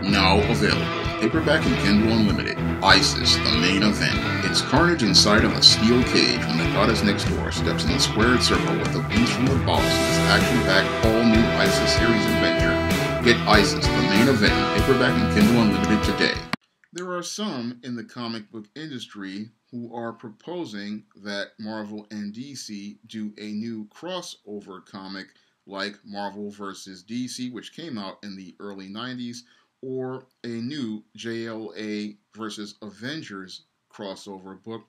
Now available. Paperback and Kindle Unlimited. ISIS, the main event. It's carnage inside of a steel cage when the goddess next door steps in the squared circle with the beast from the boss in this action-packed all-new ISIS series adventure. Get ISIS, the main event, paperback and Kindle Unlimited today. There are some in the comic book industry who are proposing that Marvel and DC do a new crossover comic like Marvel vs. DC, which came out in the early 90s, or a new JLA versus Avengers crossover book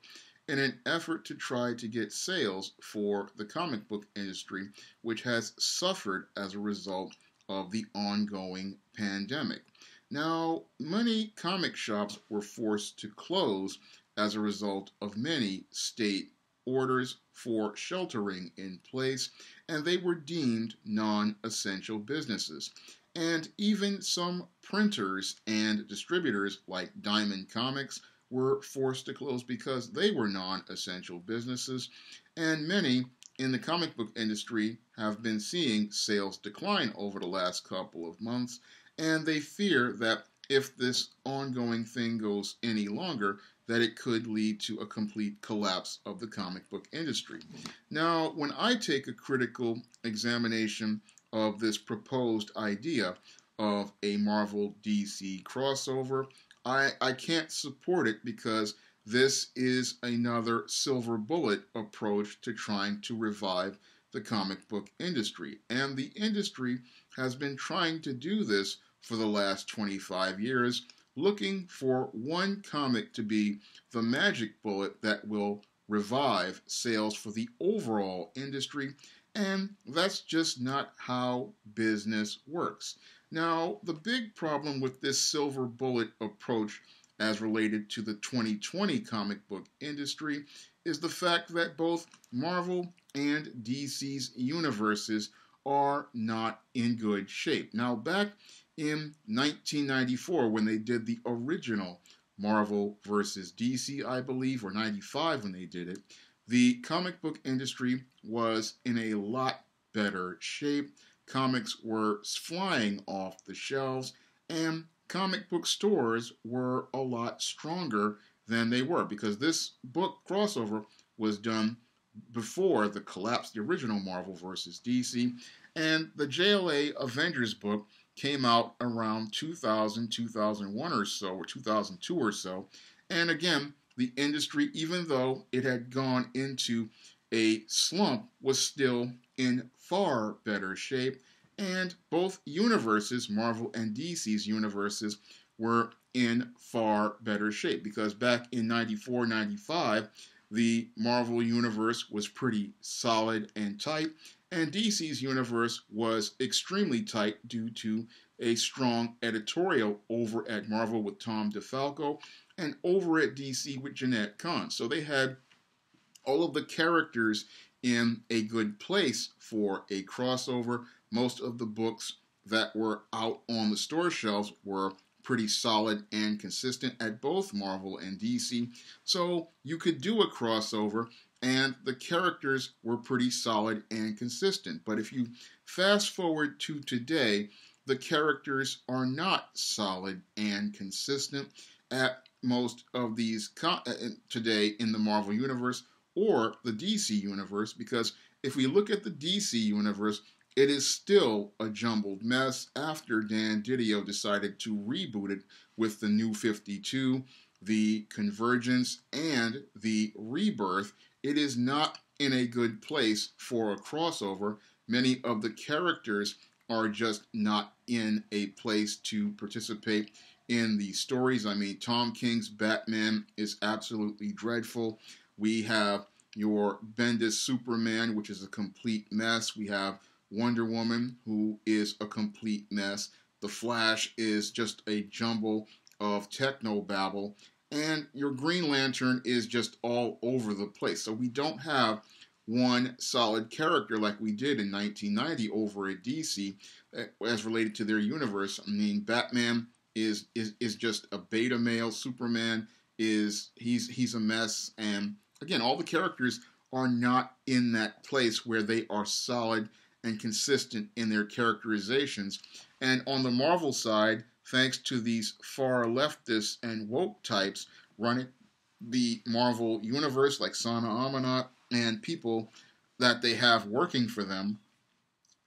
in an effort to try to get sales for the comic book industry, which has suffered as a result of the ongoing pandemic. Now, many comic shops were forced to close as a result of many state orders for sheltering in place, and they were deemed non-essential businesses. And even some printers and distributors like Diamond Comics were forced to close because they were non-essential businesses, and many in the comic book industry have been seeing sales decline over the last couple of months, and they fear that if this ongoing thing goes any longer, that it could lead to a complete collapse of the comic book industry. Now, when I take a critical examination of this proposed idea of a Marvel DC crossover, I can't support it because this is another silver bullet approach to trying to revive the comic book industry. And the industry has been trying to do this for the last 25 years, looking for one comic to be the magic bullet that will revive sales for the overall industry, and that's just not how business works. Now, the big problem with this silver bullet approach as related to the 2020 comic book industry is the fact that both Marvel and DC's universes are not in good shape. Now, back in 1994, when they did the original Marvel versus DC, I believe, or 95 when they did it, the comic book industry was in a lot better shape. Comics were flying off the shelves, and comic book stores were a lot stronger than they were because this book crossover was done before the collapse, the original Marvel vs. DC, and the JLA Avengers book came out around 2000, 2001 or so, or 2002 or so, and again, the industry, even though it had gone into a slump, was still in far better shape, and both universes, Marvel and DC's universes, were in far better shape because back in 94, 95, the Marvel universe was pretty solid and tight, and DC's universe was extremely tight due to a strong editorial over at Marvel with Tom DeFalco and over at DC with Jeanette Kahn. So they had all of the characters in a good place for a crossover. Most of the books that were out on the store shelves were pretty solid and consistent at both Marvel and DC. So you could do a crossover and the characters were pretty solid and consistent. But if you fast forward to today, the characters are not solid and consistent at most of these today in the Marvel Universe or the DC Universe, because if we look at the DC Universe, it is still a jumbled mess after Dan Didio decided to reboot it with the New 52, the Convergence, and the Rebirth. It is not in a good place for a crossover. Many of the characters are just not in a place to participate in the stories. I mean, Tom King's Batman is absolutely dreadful. We have your Bendis Superman, which is a complete mess. We have Wonder Woman, who is a complete mess. The Flash is just a jumble of technobabble. And your Green Lantern is just all over the place. So we don't have one solid character like we did in 1990 over at DC as related to their universe. I mean, Batman is just a beta male. Superman he's a mess. And again, all the characters are not in that place where they are solid and consistent in their characterizations. And on the Marvel side, thanks to these far leftists and woke types running the Marvel universe, like Sana Amanat and people that they have working for them,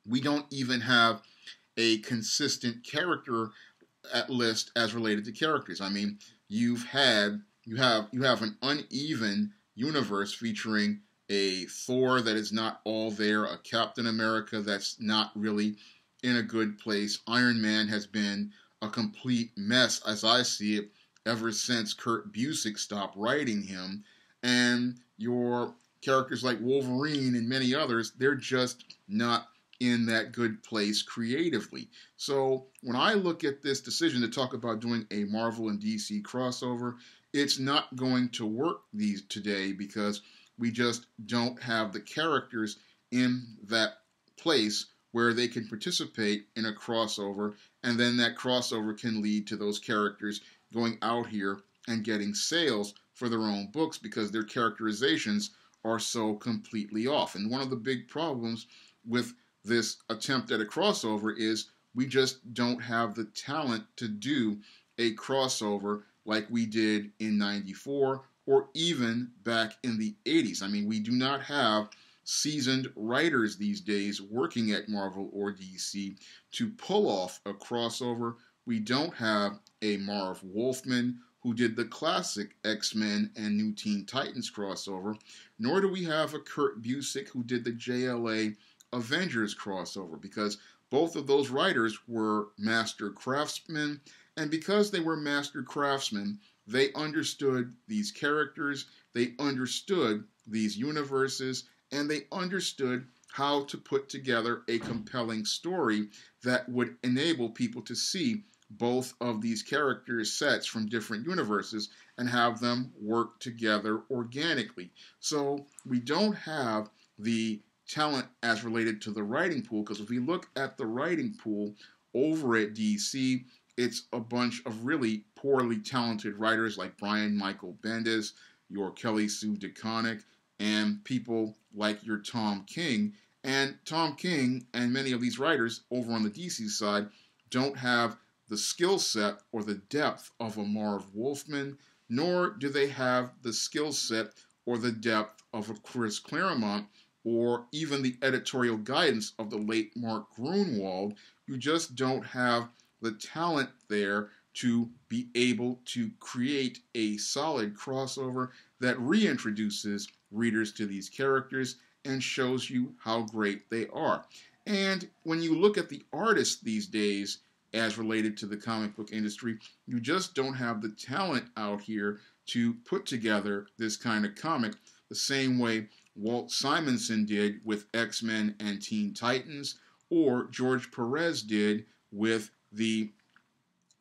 we don't even have a consistent character at list as related to characters. I mean, you have an uneven universe featuring a Thor that is not all there, a Captain America that's not really in a good place. Iron Man has been a complete mess, as I see it, ever since Kurt Busiek stopped writing him. And your characters like Wolverine and many others, they're just not in that good place creatively. So when I look at this decision to talk about doing a Marvel and DC crossover, it's not going to work today because we just don't have the characters in that place where they can participate in a crossover, and then that crossover can lead to those characters going out here and getting sales for their own books because their characterizations are so completely off. And one of the big problems with this attempt at a crossover is we just don't have the talent to do a crossover like we did in '94 or even back in the '80s. I mean, we do not have seasoned writers these days working at Marvel or DC to pull off a crossover. We don't have a Marv Wolfman who did the classic X-Men and New Teen Titans crossover, nor do we have a Kurt Busiek who did the JLA Avengers crossover, because both of those writers were master craftsmen, and because they were master craftsmen, they understood these characters, they understood these universes, and they understood how to put together a compelling story that would enable people to see both of these characters' sets from different universes and have them work together organically. So we don't have the talent as related to the writing pool, because if we look at the writing pool over at DC, it's a bunch of really poorly talented writers like Brian Michael Bendis, your Kelly Sue DeConnick, and people like your Tom King. And Tom King and many of these writers over on the DC side don't have the skill set or the depth of a Marv Wolfman, nor do they have the skill set or the depth of a Chris Claremont, or even the editorial guidance of the late Mark Gruenwald. You just don't have the talent there to be able to create a solid crossover that reintroduces readers to these characters and shows you how great they are. And when you look at the artists these days as related to the comic book industry, you just don't have the talent out here to put together this kind of comic the same way Walt Simonson did with X-Men and Teen Titans, or George Perez did with the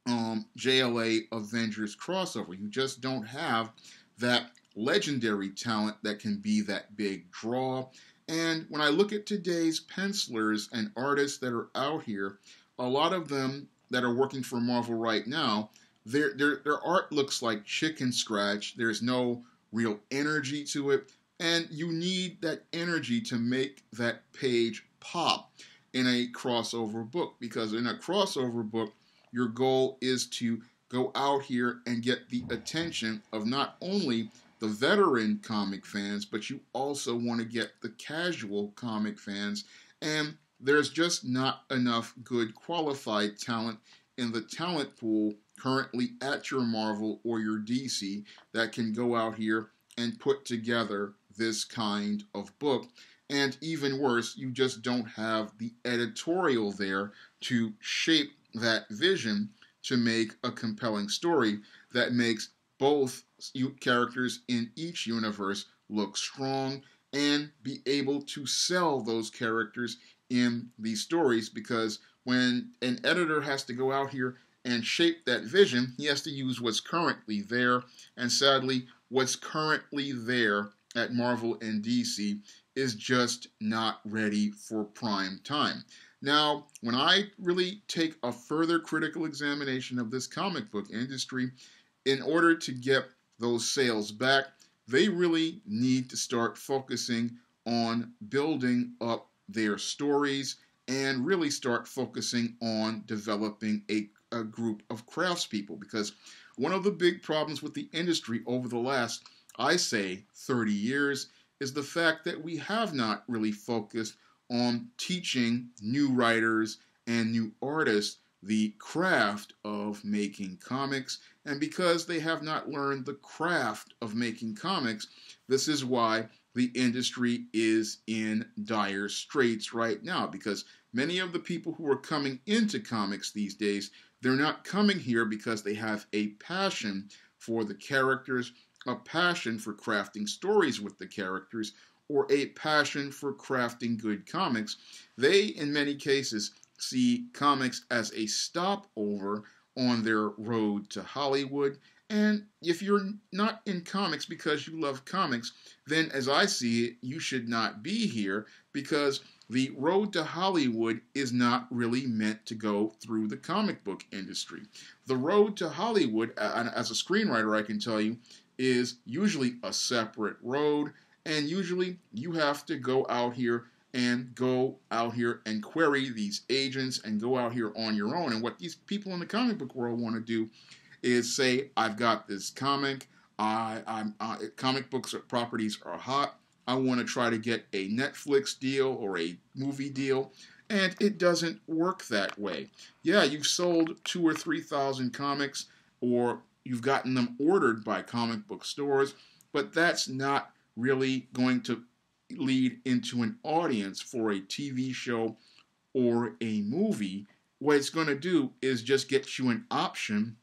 JLA Avengers crossover. You just don't have that legendary talent that can be that big draw. And when I look at today's pencilers and artists that are out here, a lot of them that are working for Marvel right now, their art looks like chicken scratch. There's no real energy to it. And you need that energy to make that page pop in a crossover book, because in a crossover book, your goal is to go out here and get the attention of not only the veteran comic fans, but you also want to get the casual comic fans. And there's just not enough good qualified talent in the talent pool currently at your Marvel or your DC that can go out here and put together this kind of book. And even worse, you just don't have the editorial there to shape that vision to make a compelling story that makes both characters in each universe look strong and be able to sell those characters in these stories. Because when an editor has to go out here and shape that vision, he has to use what's currently there. And sadly, what's currently there at Marvel and DC is just not ready for prime time. Now, when I really take a further critical examination of this comic book industry, in order to get those sales back, they really need to start focusing on building up their stories and really start focusing on developing a a group of craftspeople, because one of the big problems with the industry over the last, I say, 30 years is the fact that we have not really focused on teaching new writers and new artists the craft of making comics. And because they have not learned the craft of making comics, this is why the industry is in dire straits right now, because many of the people who are coming into comics these days, they're not coming here because they have a passion for the characters, a passion for crafting stories with the characters, or a passion for crafting good comics. They, in many cases, see comics as a stopover on their road to Hollywood. And if you're not in comics because you love comics, then as I see it, you should not be here, because the road to Hollywood is not really meant to go through the comic book industry. The road to Hollywood, as a screenwriter, I can tell you, is usually a separate road, and usually you have to go out here and query these agents and go out here on your own. And what these people in the comic book world want to do is say, I've got this comic, comic books properties are hot, I want to try to get a Netflix deal or a movie deal, and it doesn't work that way. Yeah, you've sold 2,000 or 3,000 comics, or you've gotten them ordered by comic book stores, but that's not really going to lead into an audience for a TV show or a movie. What it's going to do is just get you an option,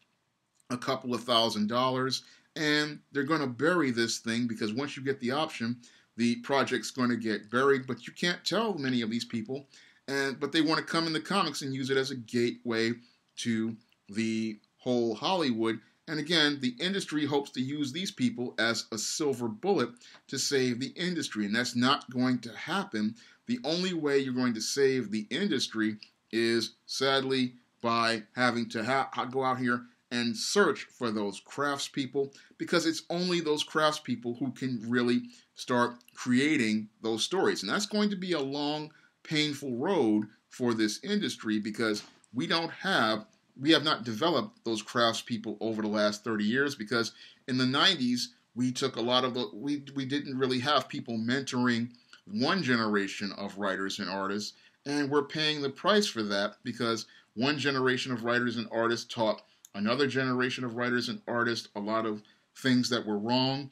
a couple of $1,000s, and they're going to bury this thing, because once you get the option, the project's going to get buried. But you can't tell many of these people, but they want to come in the comics and use it as a gateway to the whole Hollywood. And again, the industry hopes to use these people as a silver bullet to save the industry, and that's not going to happen. The only way you're going to save the industry is, sadly, by having to go out here and search for those craftspeople, because it's only those craftspeople who can really start creating those stories. And that's going to be a long, painful road for this industry, because we have not developed those craftspeople over the last 30 years, because in the 90s, we took a lot of we didn't really have people mentoring one generation of writers and artists, and we're paying the price for that, because one generation of writers and artists taught another generation of writers and artists a lot of things that were wrong,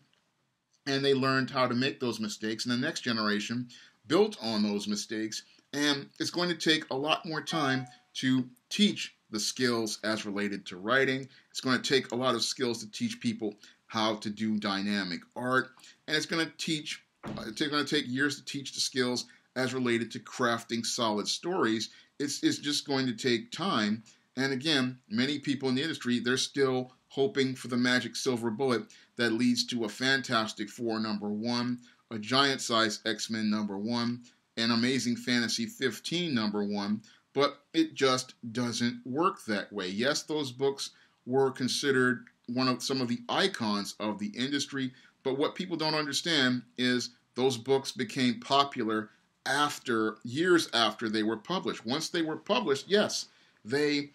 and they learned how to make those mistakes, and the next generation built on those mistakes, and it's going to take a lot more time to teach the skills as related to writing. It's going to take a lot of skills to teach people how to do dynamic art, and it's going to take years to teach the skills as related to crafting solid stories. It's just going to take time. And again, many people in the industry, they're still hoping for the magic silver bullet that leads to a Fantastic Four #1, a Giant Size X-Men #1, an Amazing Fantasy 15 #1, but it just doesn't work that way. Yes, those books were considered some of the icons of the industry, but what people don't understand is those books became popular years after they were published. Once they were published, yes, they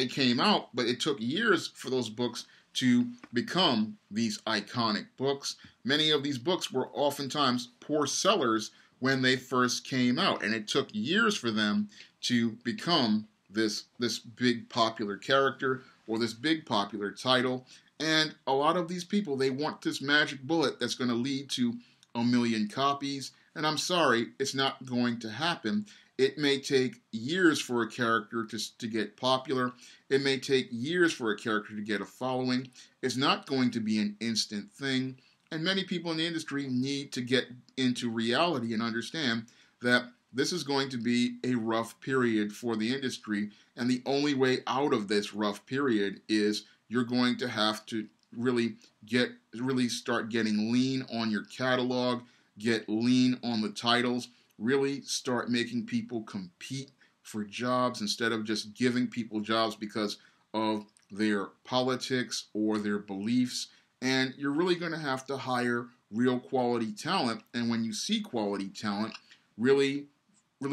came out, but it took years for those books to become these iconic books. Many of these books were oftentimes poor sellers when they first came out, and it took years for them to become this big popular character or this big popular title. And a lot of these people, they want this magic bullet that's going to lead to 1 million copies, and I'm sorry, it's not going to happen. It may take years for a character to get popular. It may take years for a character to get a following. It's not going to be an instant thing. And many people in the industry need to get into reality and understand that this is going to be a rough period for the industry. And the only way out of this rough period is you're going to have to really start getting lean on your catalog, get lean on the titles, really start making people compete for jobs instead of just giving people jobs because of their politics or their beliefs. And you're really going to have to hire real quality talent. And when you see quality talent, really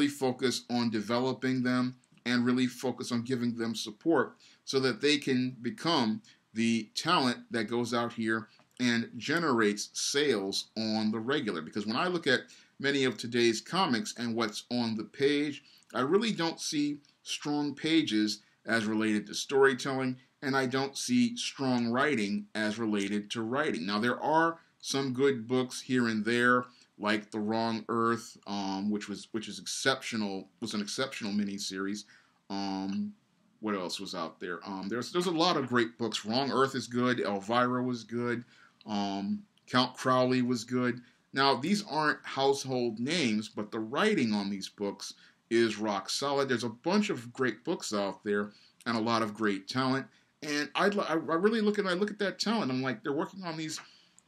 focus on developing them and really focus on giving them support so that they can become the talent that goes out here and generates sales on the regular. Because when I look at many of today's comics and what's on the page, I really don't see strong pages as related to storytelling, and I don't see strong writing as related to writing. Now, there are some good books here and there, like The Wrong Earth, which is exceptional. Was an exceptional miniseries. What else was out there? There's a lot of great books. Wrong Earth is good. Elvira was good. Count Crowley was good. Now, these aren't household names, but the writing on these books is rock solid. There's a bunch of great books out there and a lot of great talent. And I really look at that talent. I'm like, they're working on these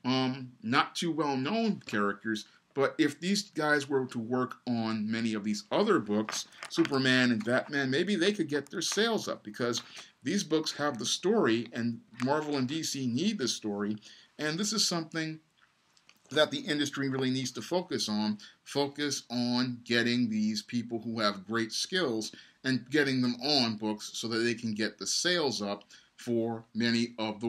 not too well-known characters. But if these guys were to work on many of these other books, Superman and Batman, maybe they could get their sales up, because these books have the story, and Marvel and DC need the story. And this is something that the industry really needs to focus on getting these people who have great skills and getting them on books so that they can get the sales up for many of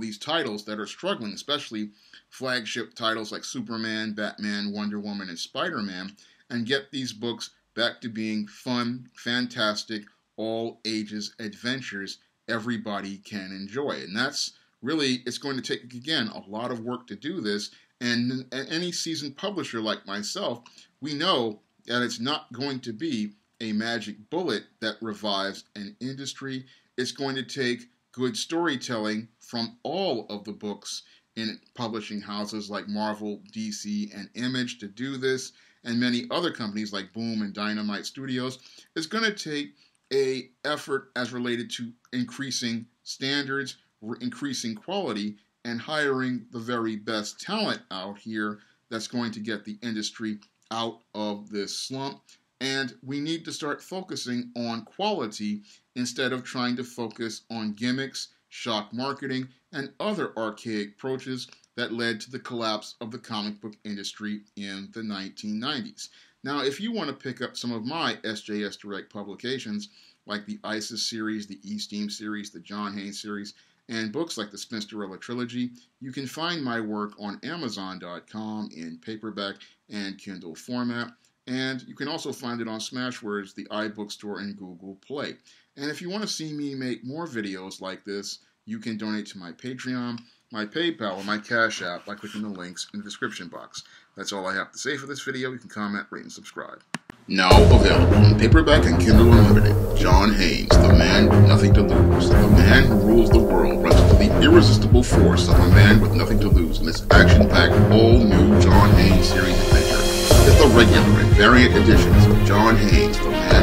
these titles that are struggling, especially flagship titles like Superman, Batman, Wonder Woman, and Spider-Man, and get these books back to being fun, fantastic, all ages adventures everybody can enjoy. And that's really, it's going to take, again, a lot of work to do this. And any seasoned publisher like myself, we know that it's not going to be a magic bullet that revives an industry. It's going to take good storytelling from all of the books in publishing houses like Marvel, DC, and Image to do this, and many other companies like Boom and Dynamite Studios. It's going to take an effort as related to increasing standards, increasing quality, and hiring the very best talent out here that's going to get the industry out of this slump. And we need to start focusing on quality instead of trying to focus on gimmicks, shock marketing, and other archaic approaches that led to the collapse of the comic book industry in the 1990s. Now, if you want to pick up some of my SJS Direct publications, like the ISIS series, the E-Steam series, the John Haynes series, and books like the Spinsterella Trilogy, you can find my work on Amazon.com in paperback and Kindle format. And you can also find it on Smashwords, the iBookstore, and Google Play. And if you want to see me make more videos like this, you can donate to my Patreon, my PayPal, or my Cash App by clicking the links in the description box. That's all I have to say for this video. You can comment, rate, and subscribe. Now available in paperback and Kindle Unlimited, John Haynes, the man with nothing to lose. The man who rules the world runs into the irresistible force of a man with nothing to lose in this action-packed, all-new John Haynes series adventure. Get the regular and variant editions of John Haynes, the man